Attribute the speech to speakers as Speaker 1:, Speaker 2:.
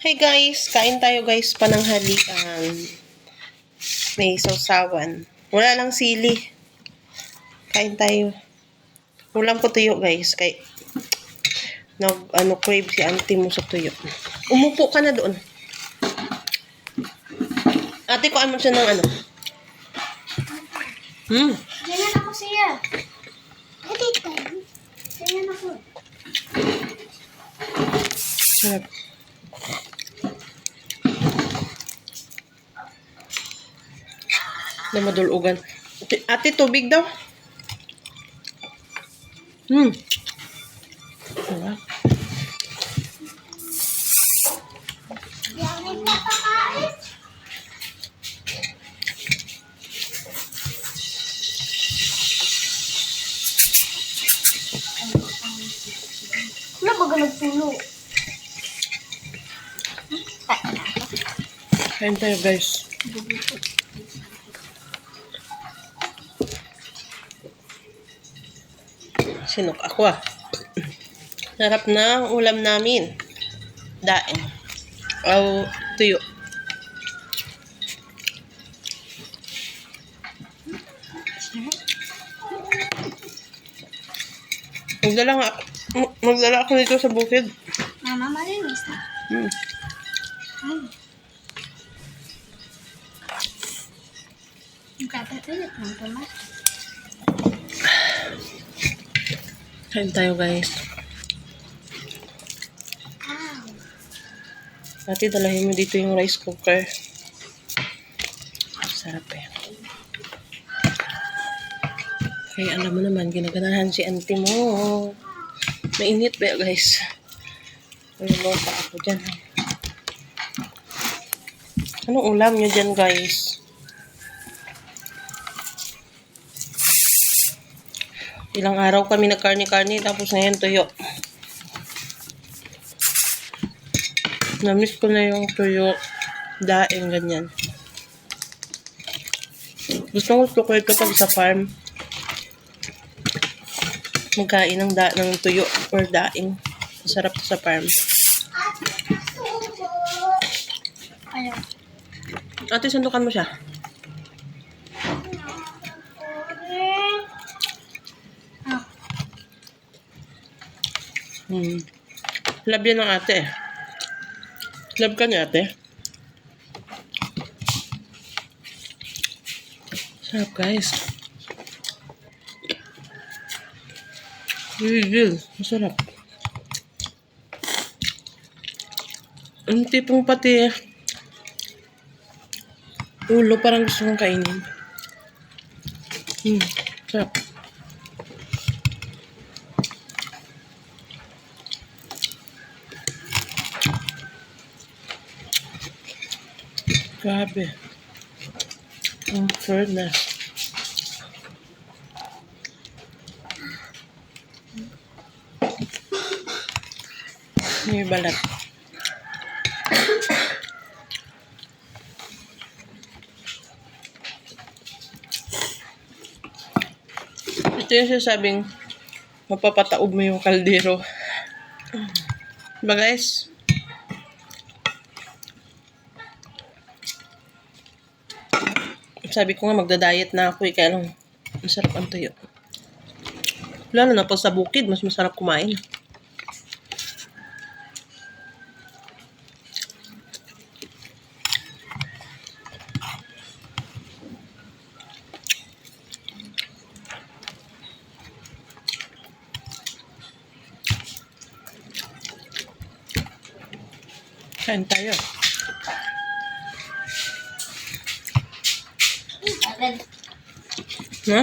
Speaker 1: Hey guys, kain tayo guys, pananghalian. May sausawan. Wala lang sili. Kain tayo. Ulam ko tuyo guys, kay crave si auntie mo sa tuyo. Umupo ka na doon. Ate, kuhaan mo siya ng ano.
Speaker 2: Ganyan ako siya. Ito. Ganyan ako.
Speaker 1: Sarap. Na madulugan. Ate, tubig daw. Sarap.
Speaker 2: Yan may papakain. Wala ba nagpulo?
Speaker 1: Kain tayo guys. Sinok ako ah. Sarap na ulam namin. Daing. O tuyo. Magdala ako dito sa bukid.
Speaker 2: Mama, malinis na. Magkapatulit ng tomat.
Speaker 1: Kain tayo guys. Ate, dalahin mo dito yung rice cooker. Sarap eh. Kaya alam mo naman, ginaganahan si auntie mo. Mainit ba guys? Nalulota ako dyan. Anong ulam nyo dyan guys? Ilang araw kami nagkarni-karni tapos ngayon tuyo. Namiss ko na yung tuyo, daing, ganyan. Gusto ko ito pag sa farm. Magkain ng tuyo or daing. Masarap sa farm.
Speaker 2: Ayaw.
Speaker 1: Ate, sandukan mo siya. Love yan ng ate. Love ka niya ate. Sarap guys. Gigil. Masarap. Ang tipong pati ulo parang gusto kong kainin. Sarap. Grabe. Ang fairness. May balat. Ito yung sasabing mapapataob mo yung kaldero. Diba guys? Sabi ko nga magda-diet na ako kaya lang masarap ang tuyo. Lalo na pag sa bukid, mas masarap kumain. Kain tayo.
Speaker 2: Agad.
Speaker 1: Ha?